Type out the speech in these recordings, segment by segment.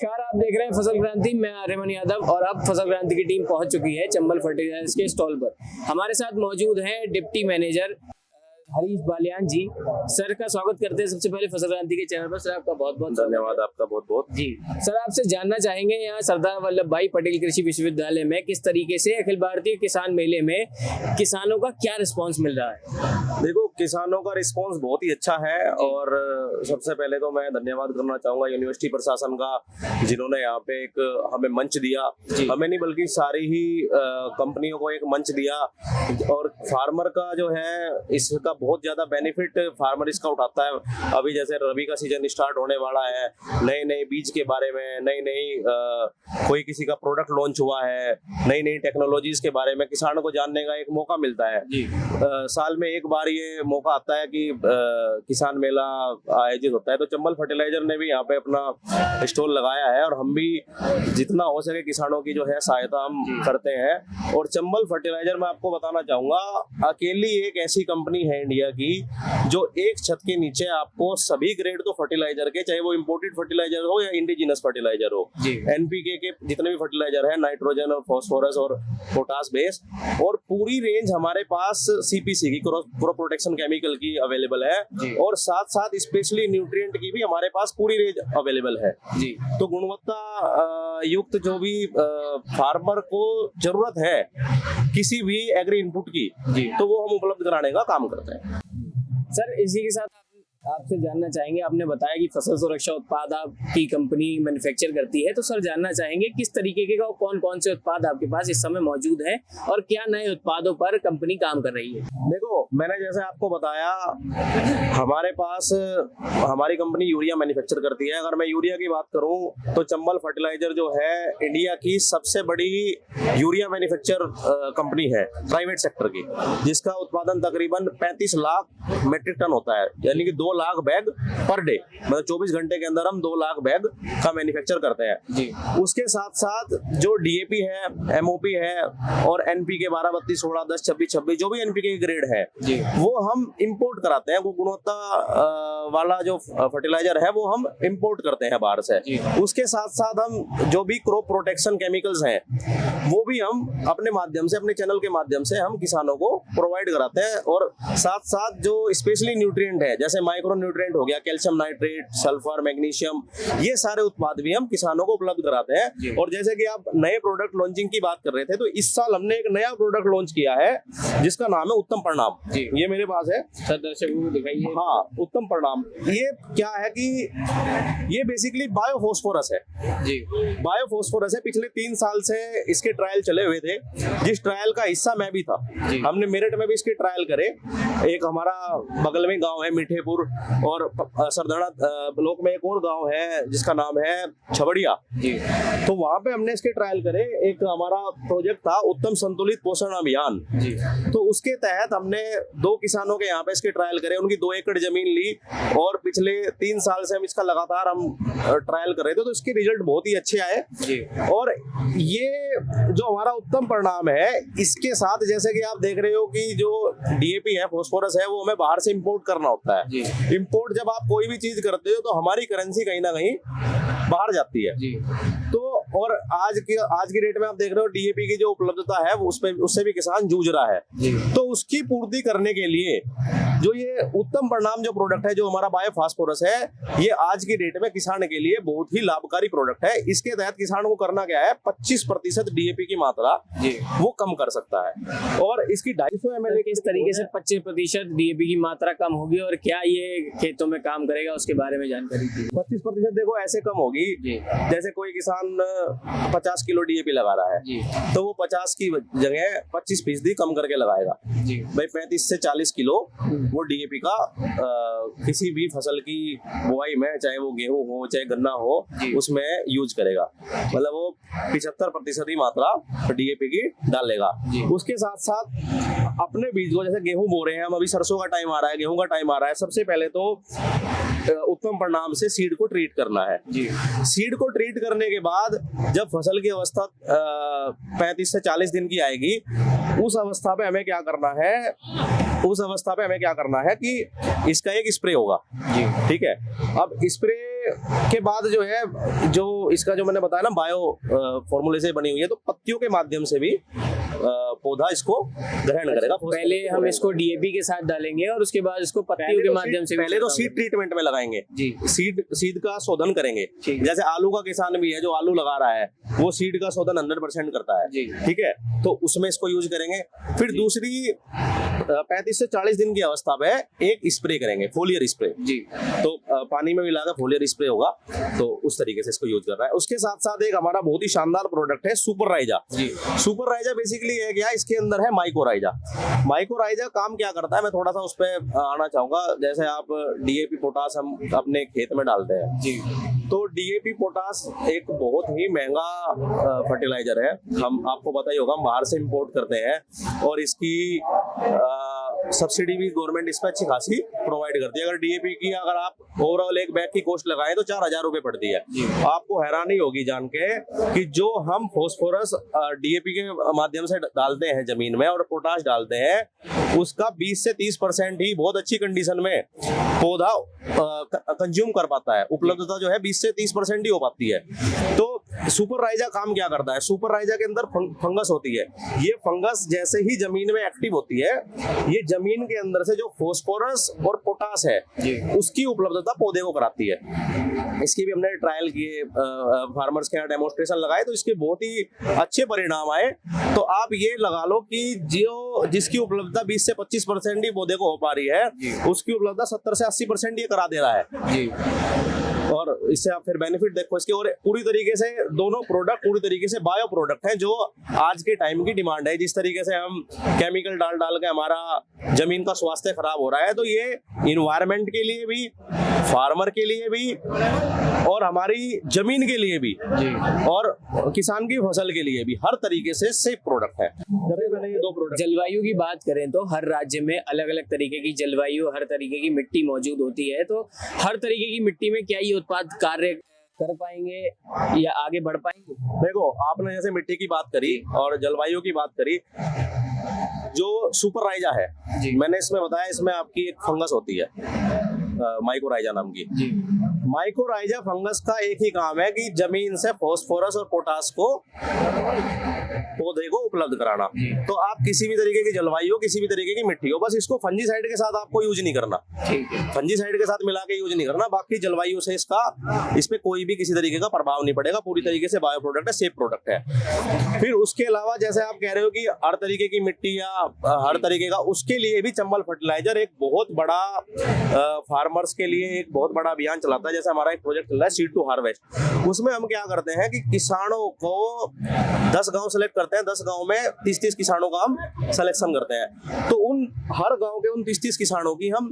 नमस्कार, आप देख रहे हैं फसल क्रांति। मैं आर्यमन यादव और अब फसल क्रांति की टीम पहुंच चुकी है चंबल फर्टिलाइजर्स के स्टॉल पर। हमारे साथ मौजूद हैं डिप्टी मैनेजर हरीश बालियान जी। सर का स्वागत करते हैं सबसे पहले फसल क्रांति के चैनल पर। सर आपका बहुत बहुत धन्यवाद। आपका बहुत बहुत जी। सर आपसे जानना चाहेंगे यहाँ सरदार वल्लभ भाई पटेल कृषि विश्वविद्यालय में किस तरीके से अखिल भारतीय किसान मेले में किसानों का क्या रिस्पांस मिल रहा है? देखो, किसानों का रिस्पांस बहुत ही अच्छा है और सबसे पहले तो मैं धन्यवाद करना चाहूंगा यूनिवर्सिटी प्रशासन का, जिन्होंने यहाँ पे एक हमें मंच दिया। हमें नहीं बल्कि सारी ही कंपनियों को एक मंच दिया और फार्मर का जो है इसका बहुत ज्यादा बेनिफिट फार्मर इसका उठाता है। अभी जैसे रबी का सीजन स्टार्ट होने वाला है, नए नए बीज के बारे में, नई नई कोई किसी का प्रोडक्ट लॉन्च हुआ है, नई नई टेक्नोलॉजीज के बारे में किसानों को जानने का एक मौका मिलता है। साल में एक बार ये मौका आता है कि किसान मेला आयोजित होता है। तो चंबल फर्टिलाइजर ने भी यहाँ पे अपना स्टॉल लगाया है और हम भी जितना हो सके किसानों की जो है सहायता हम करते हैं। और चंबल फर्टिलाइजर मैं आपको बताना चाहूंगा, अकेली एक ऐसी कंपनी है इंडिया की जो एक छत के नीचे आपको सभी ग्रेड तो फर्टिलाइजर के, चाहे वो इंपोर्टेड फर्टिलाइजर हो या इंडिजिनस फर्टिलाइजर हो, एनपीके के जितने भी फर्टिलाइजर है, नाइट्रोजन और फास्फोरस और पोटास बेस, और पूरी रेंज हमारे पास सीपीसी की क्रॉप प्रोटेक्शन केमिकल की अवेलेबल है और साथ साथ स्पेशली न्यूट्रिएंट की भी हमारे पास पूरी रेंज अवेलेबल है जी। तो गुणवत्ता युक्त जो भी फार्मर को जरूरत है किसी भी एग्री इनपुट की, तो वो हम उपलब्ध कराने का काम करते हैं। सर इसी के साथ आपसे जानना चाहेंगे, आपने बताया कि फसल सुरक्षा उत्पाद आपकी कंपनी मैन्युफैक्चर करती है, तो सर जानना चाहेंगे किस तरीके के कौन कौन से उत्पाद आपके पास इस समय मौजूद हैं और क्या नए उत्पादों पर कंपनी काम कर रही है? देखो, मैंने जैसे आपको बताया हमारे पास हमारी कंपनी यूरिया मैन्युफैक्चर करती है। अगर मैं यूरिया की बात करूं तो चंबल फर्टिलाइजर जो है इंडिया की सबसे बड़ी यूरिया मैन्युफैक्चर कंपनी है प्राइवेट सेक्टर की, जिसका उत्पादन तकरीबन 35 लाख मेट्रिक टन होता है, यानी कि 2 लाख बैग पर डे। मतलब 24 घंटे के अंदर हम 2 लाख बैग का मैन्युफैक्चर करते हैं जी। उसके साथ साथ जो डीएपी है, एमओपी है और एनपीके 12, 32, 16, 10, 26, 26 जो भी एनपीके ग्रेड है जी, वो हम इंपोर्ट कराते हैं। वो गुणवत्ता वाला जो फर्टिलाइजर है वो हम इंपोर्ट करते हैं बाहर से। उसके साथ साथ हम जो भी क्रॉप प्रोटेक्शन केमिकल्स हैं वो भी हम अपने माध्यम से, अपने चैनल के माध्यम से हम किसानों को प्रोवाइड कराते हैं। और साथ साथ जो स्पेशली न्यूट्रिएंट है, जैसे माइक्रो न्यूट्रिएंट हो गया, कैल्शियम नाइट्रेट, सल्फर, मैग्नीशियम, ये सारे उत्पाद भी हम किसानों को उपलब्ध कराते हैं। और जैसे कि आप नए प्रोडक्ट लॉन्चिंग की बात कर रहे थे, तो इस साल हमने एक नया प्रोडक्ट लॉन्च किया है जिसका नाम है उत्तम परिणाम। ये मेरे पास है, दर्शकों को दिखाइए। हाँ, उत्तम परिणाम। ये क्या है कि ये बेसिकली बायोफॉस्फोरस है जी। बायोफॉस्फोरस है। पिछले 3 साल से इसके ट्रायल चले हुए थे, जिस ट्रायल का हिस्सा मैं भी था। हमने मेरठ में भी इसके ट्रायल करे। एक हमारा बगल में गांव है मिठेपुर, और सरदाना ब्लॉक में एक और गांव है जिसका नाम है छबड़िया जी। तो वहां पे हमने इसके ट्रायल करे। एक हमारा प्रोजेक्ट था उत्तम संतुलित पोषण अभियान जी। तो उसके तहत हमने 2 किसानों के यहाँ पे इसके ट्रायल करे। उनकी 2 एकड़ जमीन ली और पिछले 3 साल से हम इसका लगातार हम ट्रायल कर रहे थे। तो इसके रिजल्ट बहुत ही अच्छे आए जी। और ये जो हमारा उत्तम परिणाम है, इसके साथ जैसे कि आप देख रहे हो कि जो डीएपी है, फास्फोरस है, वो हमें बाहर से इंपोर्ट करना होता है। इंपोर्ट जब आप कोई भी चीज करते हो तो हमारी करेंसी कहीं ना कहीं बाहर जाती है जी। तो और आज की डेट में आप देख रहे हो डीएपी की जो उपलब्धता है वो उससे भी किसान जूझ रहा है जी। तो उसकी पूर्ति करने के लिए जो ये उत्तम परिणाम जो प्रोडक्ट है, जो हमारा बायोफॉस्फोरस है, ये आज की डेट में किसान के लिए बहुत ही लाभकारी प्रोडक्ट है। इसके तहत किसान को करना क्या है, 25% डीएपी की मात्रा वो कम कर सकता है। और इसकी 250 ml किस तरीके से 25% डीएपी की मात्रा कम होगी और क्या ये खेतों में काम करेगा, उसके बारे में जानकारी दी। 25% देखो ऐसे कम होगी, जैसे कोई किसान 50 किलो डीएपी लगा रहा है तो वो 50 की जगह 25% कम करके लगाएगा जी। भाई 35 से 40 किलो वो डीएपी का किसी भी फसल की बुआई में, चाहे वो गेहूं हो चाहे गन्ना हो, उसमें यूज करेगा। मतलब वो 75% ही मात्रा डीएपी की डालेगा। उसके साथ साथ अपने बीज को, जैसे गेहूं बो रहे हैं हम, अभी सरसों का टाइम आ रहा है, गेहूं का टाइम आ रहा है, सबसे पहले तो उत्तम परिणाम से सीड को ट्रीट करना है जी। सीड को ट्रीट करने के बाद जब फसल की अवस्था 35 से 40 दिन की आएगी, उस अवस्था पे हमें क्या करना है कि इसका एक स्प्रे होगा जी। ठीक है। अब स्प्रे के बाद जो है, जो इसका जो मैंने बताया ना बायो फॉर्मूले से बनी हुई है, तो पत्तियों के माध्यम से भी पौधा इसको ग्रहण करेगा। पहले हम इसको डीएपी के साथ डालेंगे और उसके बाद इसको पत्तियों के माध्यम से पहले तो सीड ट्रीटमेंट में लगाएंगे जी, सीड का शोधन करेंगे। जैसे आलू का किसान भी है जो आलू लगा रहा है, वो सीड का शोधन 100% करता है, ठीक है, तो उसमें इसको यूज करेंगे। फिर दूसरी 35 से 40 दिन की अवस्था पे एक स्प्रे करेंगे, फोलियर स्प्रे जी, तो पानी में मिलाकर फोलियर स्प्रे होगा, तो उस तरीके से इसको यूज करना है। उसके साथ साथ एक हमारा बहुत ही शानदार प्रोडक्ट है सुपर राइजा जी। सुपर राइजा बेसिकली है क्या, इसके अंदर है माइकोराइजा। माइकोराइजा काम क्या करता है, मैं थोड़ा सा उस पर आना चाहूंगा। जैसे आप डीएपी पोटास हम अपने खेत में डालते हैं जी, तो डीएपी पोटास एक बहुत ही महंगा फर्टिलाइजर है, हम आपको पता ही होगा, हम बाहर से इंपोर्ट करते हैं और इसकी सब्सिडी भी गवर्नमेंट इस पर अच्छी खासी प्रोवाइड करती है। अगर डीएपी की अगर आप ओवरऑल एक बैग की कॉस्ट लगाएं तो 4,000 रुपए पड़ती है। आपको हैरानी होगी जान के कि जो हम फॉस्फोरस डीएपी के माध्यम से डालते हैं जमीन में और पोटाश डालते हैं, उसका 20 से 30% ही बहुत अच्छी कंडीशन में पौधा कंज्यूम कर पाता है। उपलब्धता जो है 20 से 30% ही हो पाती है। तो सुपर राइजा काम क्या करता है, सुपर राइजा के अंदर फंगस होती है। ये फंगस जैसे ही जमीन में एक्टिव होती है, ये जमीन के अंदर से जो फॉस्फोरस और पोटास है उसकी उपलब्धता पौधे को कराती है। इसकी भी हमने ट्रायल किए, फार्मर्स के यहाँ डेमोन्स्ट्रेशन लगाए, तो इसके बहुत ही अच्छे परिणाम आए। तो आप ये लगा लो कि जो जिसकी उपलब्धता 20 से 25% ही पौधे को हो पा रही है, उसकी उपलब्धता 70 से 80% ये करा दे रहा है जी। और इससे आप फिर बेनिफिट देखो इसके, और पूरी तरीके से दोनों प्रोडक्ट पूरी तरीके से बायो प्रोडक्ट हैं, जो आज के टाइम की डिमांड है। जिस तरीके से हम केमिकल डाल डाल के हमारा जमीन का स्वास्थ्य खराब हो रहा है, तो ये इन्वायरमेंट के लिए भी, फार्मर के लिए भी और हमारी जमीन के लिए भी और किसान की फसल के लिए भी हर तरीके से सेफ प्रोडक्ट है। मैंने ये 2 प्रोडक्ट। जलवायु की बात करें तो हर राज्य में अलग अलग तरीके की जलवायु, हर तरीके की मिट्टी मौजूद होती है, तो हर तरीके की मिट्टी में क्या ये उत्पाद कार्य कर पाएंगे या आगे बढ़ पाएंगे? देखो, आपने जैसे मिट्टी की बात करी और जलवायु की बात करी, जो सुपर राइजा है जी, मैंने इसमें बताया, इसमें आपकी एक फंगस होती है माइकोराइजा नाम की जी। माइकोराइजा फंगस का एक ही काम है कि जमीन से फास्फोरस और पोटास को पौधे को उपलब्ध कराना। तो आप किसी भी तरीके की जलवायु हो, किसी भी तरीके की मिट्टी हो, बस इसको फंजीसाइड के साथ आपको यूज नहीं करना, फंजीसाइड के साथ मिला के यूज नहीं करना। बाकी जलवायु से इस पे कोई भी किसी तरीके का प्रभाव नहीं पड़ेगा। पूरी तरीके से बायो प्रोडक्ट है, सेफ प्रोडक्ट है। फिर उसके अलावा जैसे आप कह रहे हो कि हर तरीके की मिट्टी या हर तरीके का, उसके लिए भी चंबल फर्टिलाइजर एक बहुत बड़ा फार्मर्स के लिए एक बहुत बड़ा अभियान चलाता है। जैसे हमारा एक प्रोजेक्ट चल रहा है सीड टू हार्वेस्ट, उसमें हम क्या करते हैं कि किसानों को 10 गांव सेलेक्ट करते हैं, 10 गांव में 30-30 किसानों का हम सिलेक्शन करते हैं। तो उन हर गांव के उन 30-30 किसानों की हम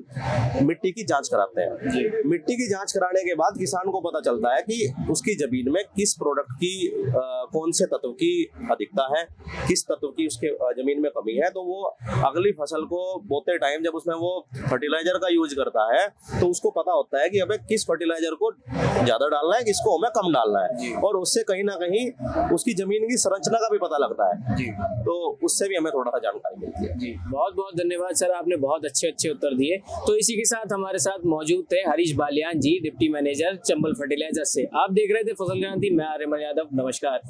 मिट्टी की जांच कराते हैं। मिट्टी की जांच कराने के बाद किसान को पता चलता है कि उसकी जमीन में किस प्रोडक्ट की कौन से तत्व की अधिकता है, किस तत्व की उसके जमीन में कमी है। तो वो अगली फसल को बोते टाइम जब उसमें वो फर्टिलाइजर का यूज करता है, तो उसको पता होता है कि हमें किस फर्टिलाइजर को ज्यादा डालना है, किसको हमें कम डालना है, और उससे कहीं ना कहीं उसकी जमीन की संरचना का भी पता लगता है जी। तो उससे भी हमें थोड़ा सा जानकारी मिलती है जी। बहुत बहुत धन्यवाद सर, आपने बहुत अच्छे उत्तर दिए। तो इसी के साथ हमारे साथ मौजूद थे हरीश बालियान जी, डिप्टी मैनेजर चंबल फर्टिलाइजर से। आप देख रहे थे फसल क्रांति, मैं आर्यमन यादव, नमस्कार।